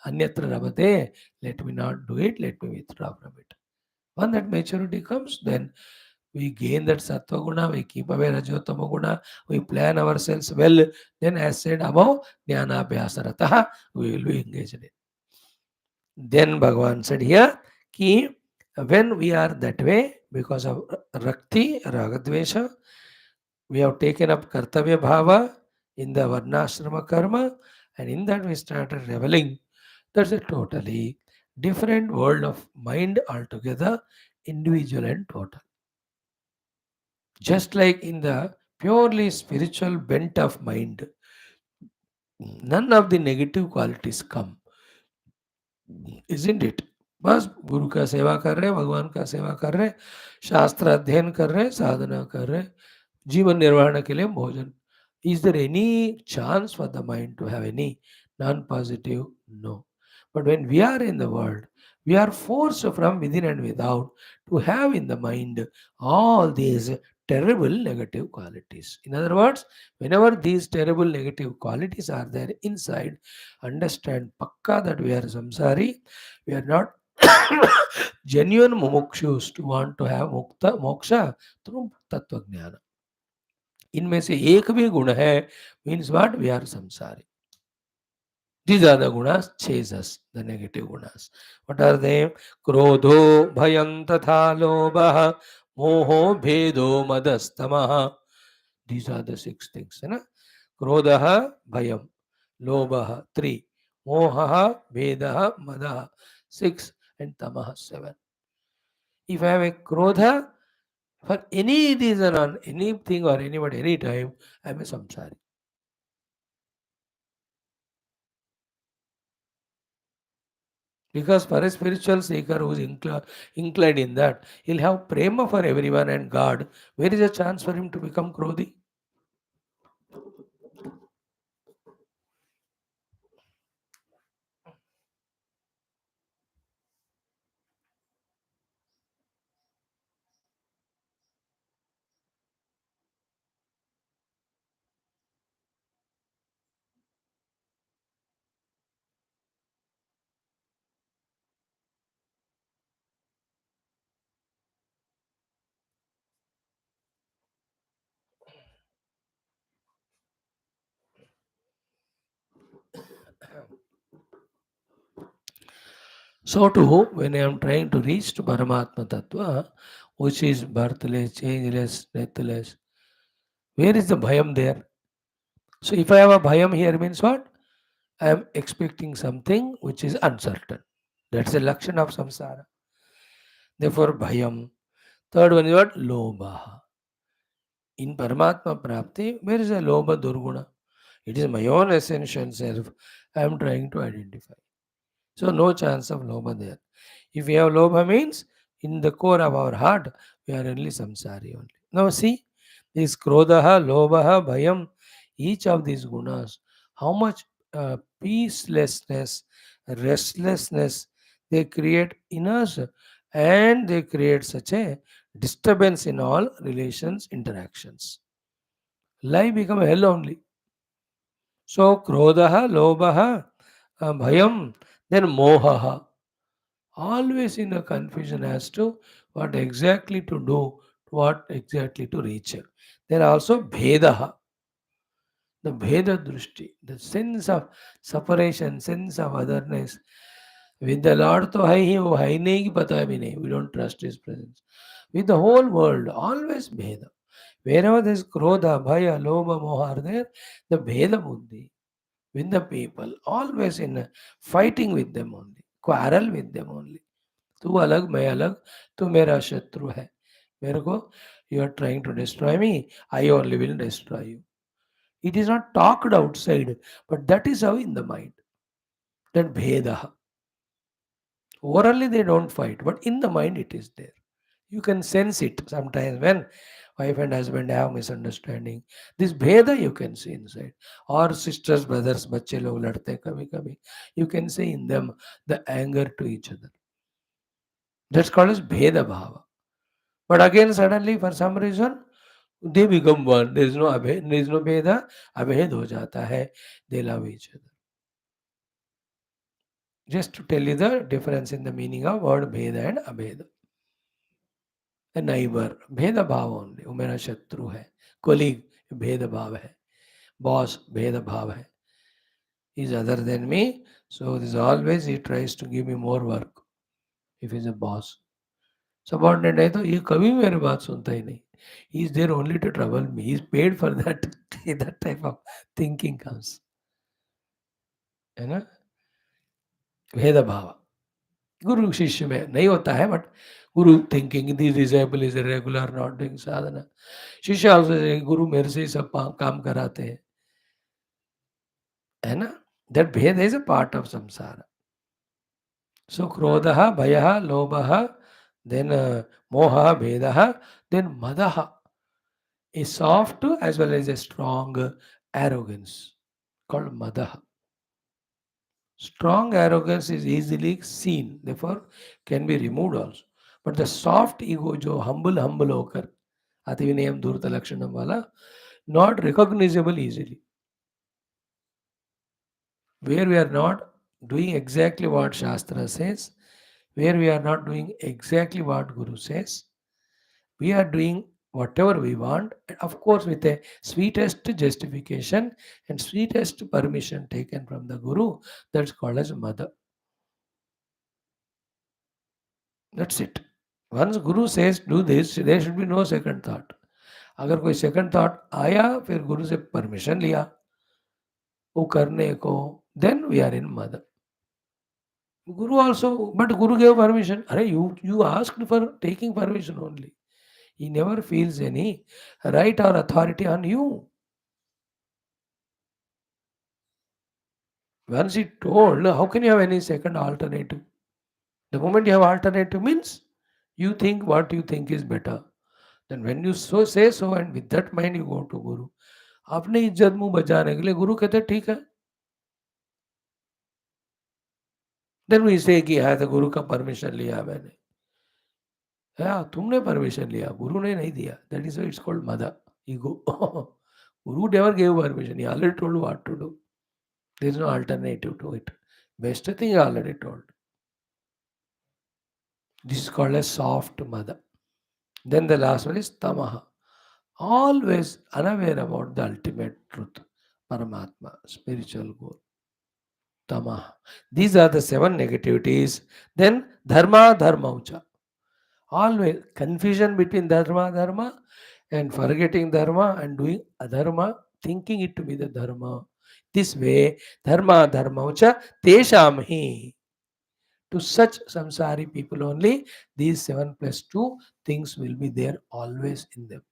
अन्यत्र रमते. Let me not do it, let me withdraw from it. When that maturity comes, then we gain that sattva guna, we keep away rajotama guna, we plan ourselves well. Then as said above, jnana abhyasaratah, we will be engaged in it. Then Bhagavan said here, ki when we are that way, because of rakti, ragadvesha, we have taken up kartavya bhava in the varnashrama karma, and in that we started reveling. That's a totally different world of mind altogether, individual and total. Just like in the purely spiritual bent of mind, none of the negative qualities come, isn't it? बस गुरु का सेवा कर रहे हैं, भगवान का सेवा कर रहे हैं, शास्त्र अध्ययन कर रहे हैं, साधना कर रहे हैं, जीवन निर्वाह के लिए भोजन. Is there any chance for the mind to have any non-positive? No. But when we are in the world, we are forced from within and without to have in the mind all these terrible negative qualities. In other words, whenever these terrible negative qualities are there inside, understand pakka that we are samsari, we are not genuine mumukshus to want to have moksha through tattva jnana. इनमें से एक भी गुण है means what we are संसारी. These are the gunas chase us, the negative gunas. What are they? Krodho bhayam tatha lobha moho bhedo madastamaha. These are the six things. है ना? Krodha bhayam, lobha 3, moha bhedah madah 6, and tamaha 7. If I have a krodha for any reason on anything or anybody anytime, I am a samsari. Because for a spiritual seeker who is inclined in that, he'll have prema for everyone and God. Where is a chance for him to become Krodhi? So too, when I am trying to reach to Paramatma Tattva, which is birthless, changeless, deathless. Where is the bhayam there? So if I have a bhayam here means what? I am expecting something which is uncertain. That's the lakshan of samsara. Therefore, bhayam. Third one is what? Lobha. In Paramatma Prapti, where is a Lobha Durguna? It is my own essential self I am trying to identify. So no chance of Lobha there. If we have Lobha means in the core of our heart, we are only samsari only. Now see, this Krodhaha, Lobhaha, Bhayam, each of these gunas, how much peacelessness, restlessness they create in us, and they create such a disturbance in all relations, interactions. Life become hell only. So Krodhaha, Lobhaha, Bhayam, then Mohaha. Always in a confusion as to what exactly to do, what exactly to reach. Then also Bhedaha, the Bheda Drushti, the sense of separation, sense of otherness. With the Lord to hai hi, wo hai nahi ki pata bhi nahi. We don't trust His presence. With the whole world, always Bheda. Wherever there is Krodha, Bhaya, Lobha, Moha are there, the Bheda Buddhi with the people, always in fighting with them only, quarrel with them only. तू अलग मैं अलग तू मेरा शत्रु है मेरे को you are trying to destroy me I only will destroy you it is not talked outside but that is how in the mind that भेद orally they don't fight but in the mind it is there you can sense it sometimes when wife and husband have misunderstanding this bheda you can see inside or sisters brothers बच्चे लोग लड़ते हैं कभी कभी you can see in them the anger to each other that's called as bheda bhava. But again, suddenly, for some reason, they become one. There is no abhed, there is no bheda. Abhed ho jata hai. They love each other. Just to tell you the difference in the meaning of word bheda and abheda. A neighbor, bheda bhav only. वो मेरा शत्रु है. Colleague, bheda bhav hai. Boss, bheda bhav hai. He is other than me. So this always he tries to give me more work. If he is a boss. Subordinate है तो ये कभी मेरी बात सुनता ही नहीं he is there only to trouble me he is paid for that that type of thinking comes है ना भेदभाव गुरु शिष्य में नहीं होता है but guru thinking this disable is regular not doing sadhana shishya also गुरु मेरे से ही सब काम कराते हैं है ना दैट भेद इज अ पार्ट ऑफ संसार सो क्रोधः भयः लोभः then moha bhedah then madaha a soft as well as a strong arrogance called madaha. Strong arrogance is easily seen, therefore can be removed also. But the soft ego, जो humble होकर अति विनयम धूर्त लक्षणम वाला, not recognizable easily. Where we are not doing exactly what Shastra says, where we are not doing exactly what Guru says, we are doing whatever we want, and of course with a sweetest justification and sweetest permission taken from the Guru, that's called as mother. That's it. Once Guru says do this, there should be no second thought. अगर कोई second thought आया फिर गुरु से permission लिया वो करने को then we are in mother. Guru also, but Guru gave permission. Arey, you asked for taking permission only. He never feels any right or authority on you. Once he told, how can you have any second alternative? The moment you have alternative means you think what you think is better. Then when you so say so and with that mind you go to Guru. अपने इज्जत मुंह बचाने के लिए गुरु कहते ठीक है. Then we say कि हाँ तो गुरु का परमिशन लिया मैंने. हाँ तुमने परमिशन लिया गुरु ने नहीं दिया. That is why it's called mother ego. Guru never gave permission. He already told what to do. There is no alternative to it. Best thing he already told. This is called a soft mother. Then the last one is tamaha. Always unaware about the ultimate truth. Paramatma, spiritual goal. Tamaha. These are the 7 negativities. Then dharma, dharmaucha. Always confusion between dharma and forgetting dharma and doing adharma, thinking it to be the dharma. This way, dharma ucha tesham hi. To such samsari people only, these 7 plus 2 things will be there always in them.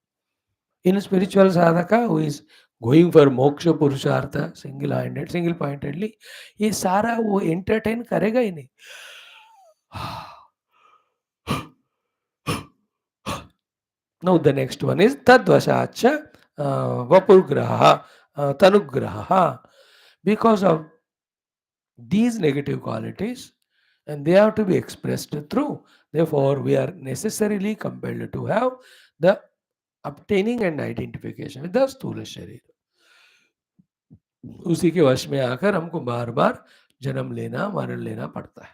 In a spiritual sadhaka who is going for moksha purushartha single pointedly, ये सारा वो entertain करेगा ही नहीं. Now the next one is tadvasacha vapurgraha tanugraha. Because of these negative qualities, and they have to be expressed through. Therefore, we are necessarily compelled to have the obtaining and identification with the स्थूल शरीर. उसी के वश में आकर हमको बार बार जन्म लेना मरण लेना पड़ता है.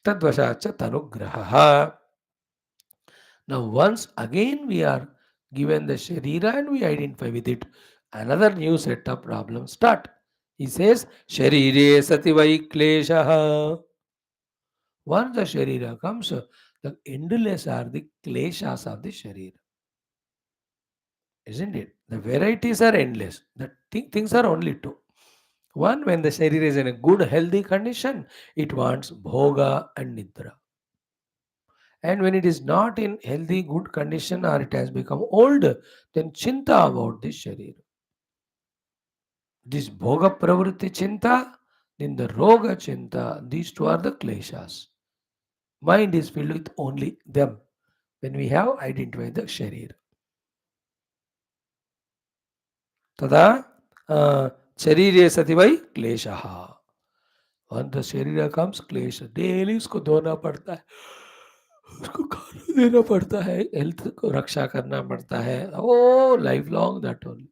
तद्वशाच तनुग्रह. Now, once again we are given the Sharira and we identify with it, another new set of problems start. He says, Sharire sati vaikleshaha. Once the Sharira comes, the endless are the kleshas of the Sharira. Isn't it? The varieties are endless. The things are only two. One, when the Sharira is in a good, healthy condition, it wants bhoga and nidra. And when it is not in healthy, good condition or it has become old, then chinta about this sharir. This bhoga pravritti chinta, then the roga chinta, these two are the kleshas. Mind is filled with only them when we have identified the sharir. Tada sharirye sati vai kleshaha. When the sharira comes, klesha. Daily उसको धोना पड़ता है. उसको खाना देना पड़ता है, health को रक्षा करना पड़ता है. Oh life long that only.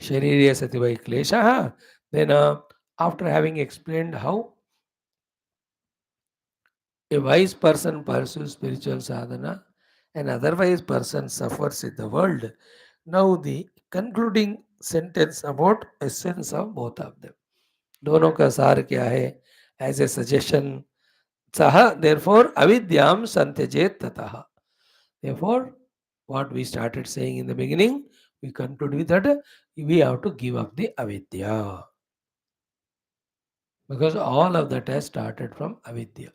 Sharirya sativai kleshaha. Then after having explained how a wise person pursues spiritual sadhana and otherwise person suffers in the world, now the concluding sentence about essence of both of them. दोनों का सार क्या है? As a suggestion, सह therefore avidyam santejet tataha. Therefore, what we started saying in the beginning, we conclude with that we have to give up the avidya. Because all of that has started from avidya.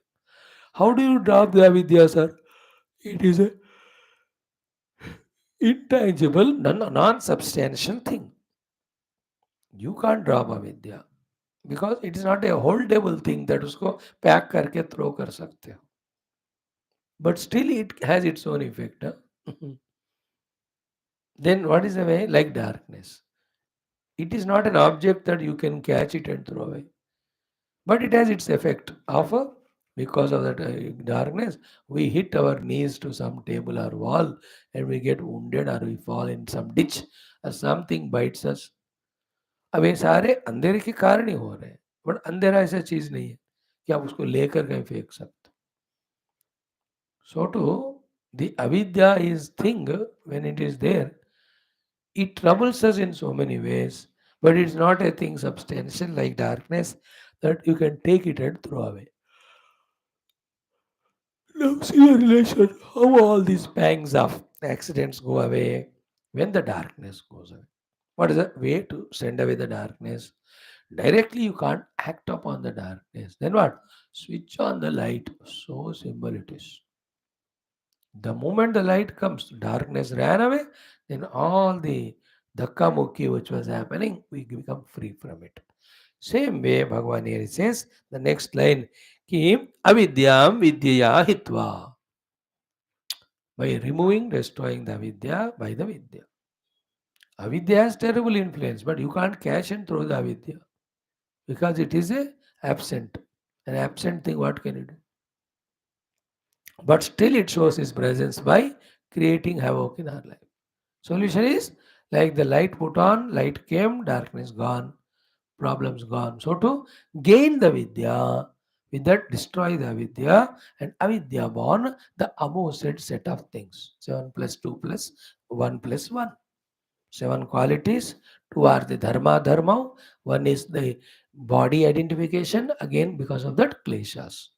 How do you drop the avidya, sir? It is a intangible, non-substantial thing. You can't drop avidya. Because it is not a holdable thing that उसको pack करके throw कर सकते हो. But still it has its own effect. Then what is the way? Like darkness. It is not an object that you can catch it and throw away. But it has its effect of because of that darkness, we hit our knees to some table or wall and we get wounded or we fall in some ditch or something bites us. अब ये सारे अंधेरे के कारण ही हो रहे हैं. But अंधेरा ऐसा चीज नहीं है कि आप उसको लेकर कहीं फेंक सकते. So too, the avidya is thing when it is there, it troubles us in so many ways, but it's not a thing substantial like darkness that you can take it and throw away. Now see the relation, how all these pangs of accidents go away when the darkness goes away. What is the way to send away the darkness? Directly you can't act upon the darkness. Then what? Switch on the light. So simple it is. The moment the light comes, darkness ran away, then all the dhakka mukki which was happening, we become free from it. Same way, Bhagavan here says, the next line, ki avidyam vidyaya hitva. By removing, destroying the avidya by the vidya. Avidya has terrible influence, but you can't catch and throw the avidya because it is a absent. An absent thing, what can you do? But still it shows his presence by creating havoc in our life. Solution is like the light put on, light came, darkness gone, problems gone. So to gain the vidya, with that destroy the avidya and avidya born the above said set of things. 7 plus 2 plus 1 plus 1. 7 qualities. 2 are the dharma. 1 is the body identification, again because of that kleshas.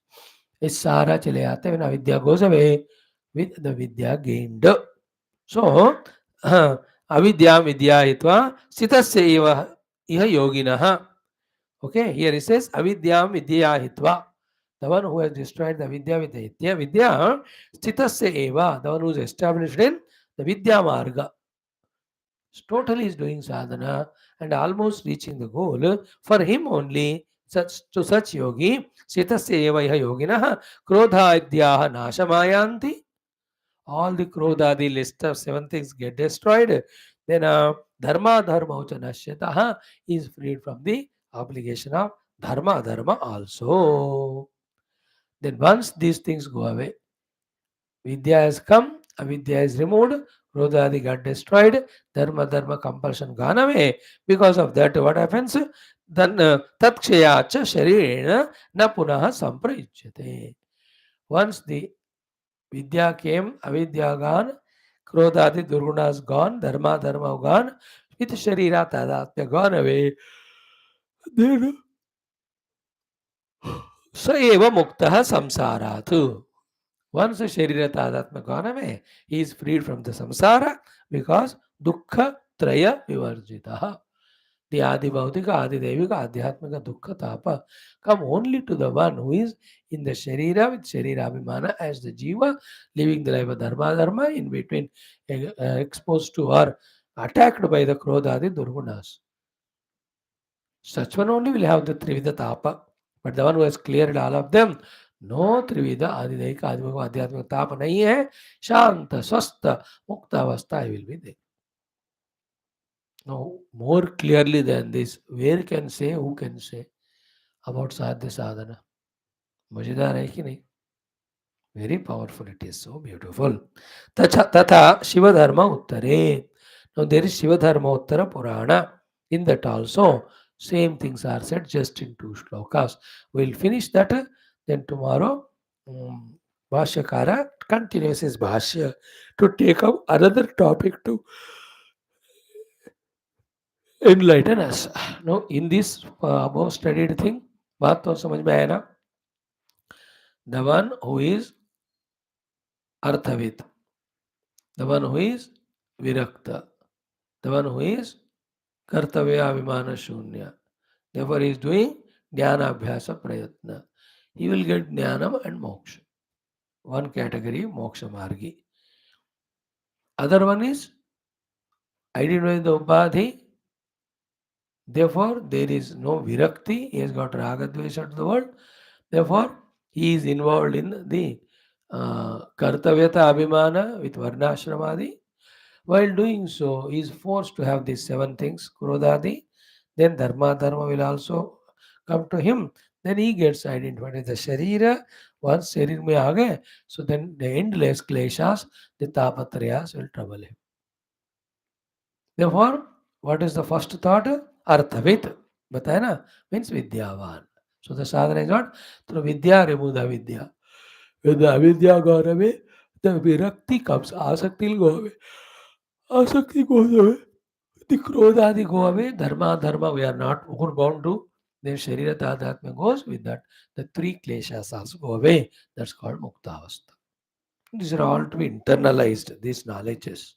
इस सारा चले आते हैं, when avidya goes away, with the vidya gained. So, avidya vidyayitva sitasya eva iha yoginah. Okay, here it says avidya vidyayitva. The one who has destroyed the vidya with the vidya, sitasya eva, the one who is established in the vidya marga. Totally is doing sadhana and almost reaching the goal. For him only, such yogi, sitasya eva iha yoginah, krodha idyaha nashamayanti. All the krodha, the list of 7 things get destroyed. Then dharma dharma ucha nashyataha is freed from the obligation of dharma dharma also. Then once these things go away, vidya has come, avidya is removed, krodhadi got destroyed, dharma dharma compulsion gone away. Because of that, what happens? Then tatkshayacha sharirena na punaha samprayuchyate. Once the vidya came, avidya gone, krodhadi durgunas gone, dharma dharma gone, with sharira tadatya gone away, then sa eva muktaha samsarat. Once the Sharira Tadatma gone away, he is freed from the samsara because dukkha traya vivarjitaha. The Adi Bhautika, Adi Devika, Adhyatmika, Dukkha Tapa come only to the one who is in the Sharira with Sharira Abhimana as the Jiva, living the life of Dharma Dharma, in between exposed to or attacked by the Krodhadi Durgunas. Such one only will have the Trivida Tapa. But the one who has cleared all of them, no त्रिविध आदिदैक आदिमुख आध्यात्मिक ताप नहीं है, शांत स्वस्थ मुक्त अवस्था will be there. No more clearly than this, where can say, who can say about sadhya sadhana? मजेदार है कि नहीं? Very powerful, it is so beautiful. तथा शिवधर्म उत्तरे. Now there is Shivadharma Uttara Purana. In that also, same things are said just in 2 shlokas. We'll finish that. Then tomorrow, Bhashyakara continues his Bhashya to take up another topic to enlighten us. Now, in this above studied thing, बात तो समझ में आया ना? The one who is Arthavit, the one who is Virakta, the one who is Kartavya Vimana Shunya. Therefore, he is doing Jnana Abhyasa Prayatna. He will get Jnanam and Moksha. One category, Moksha Margi. Other one is identifying the Upadhi. Therefore, there is no Virakti. He has got Ragadvesha to the world. Therefore, he is involved in the Kartavyata Abhimana with Varnashramadi. While doing so, he is forced to have these 7 things, Krodhadi. Then Dharma will also come to him. Then he gets identified with the Sharira. Once Sharir mein aa gaye, so then the endless kleshas, the tapatrayas will trouble him. Therefore, what is the first thought? Arthavit. Bataya na? Means Vidyavan. So the sadhana is not through Vidya, remove the Vidya. When the Avidya gone away, the Virakti comes. Asakti will go away. Asakti goes away. The Krodhadi go away. Dharma, we are not bound to. Then Sharira Tadatma goes with that. The 3 kleshas also go away. That's called Muktavastha. These are all to be internalized, these knowledges.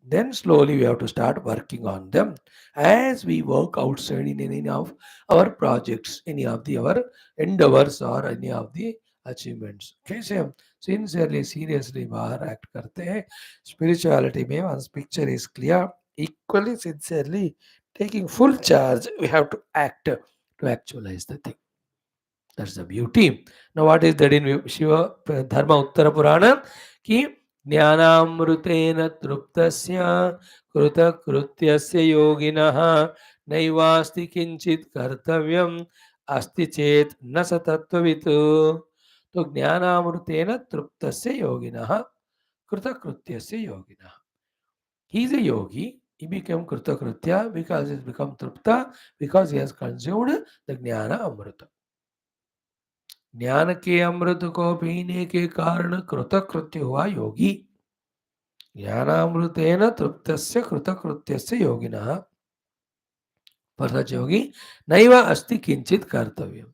Then slowly we have to start working on them as we work outside in any of our projects, any of our endeavors or any of the achievements. कैसे हम sincerely, seriously बाहर act करते हैं. Spirituality में once picture is clear, equally sincerely taking full charge, we have to act to actualize the thing. That's the beauty. Now what is that in Shiva Dharma Uttara Purana? Ki Jnanamrutena truptasya kruta krutyasya yoginaha naivasti kinchit kartavyam asti chet na satattvavitu. तो ज्ञानामृतेन तृप्तस्य योगिनः कृतकृत्यस्य योगिनः. He is a yogi. He became kritakritya because he has become trupta, because he has consumed the jnana amrita. ज्ञान के अमृत को पीने के कारण कृतकृत्य हुआ योगी. ज्ञानामृतेन तृप्तस्य कृतकृत्यस्य योगिनः. पर सच योगी नैव अस्ति किंचित कर्तव्यम.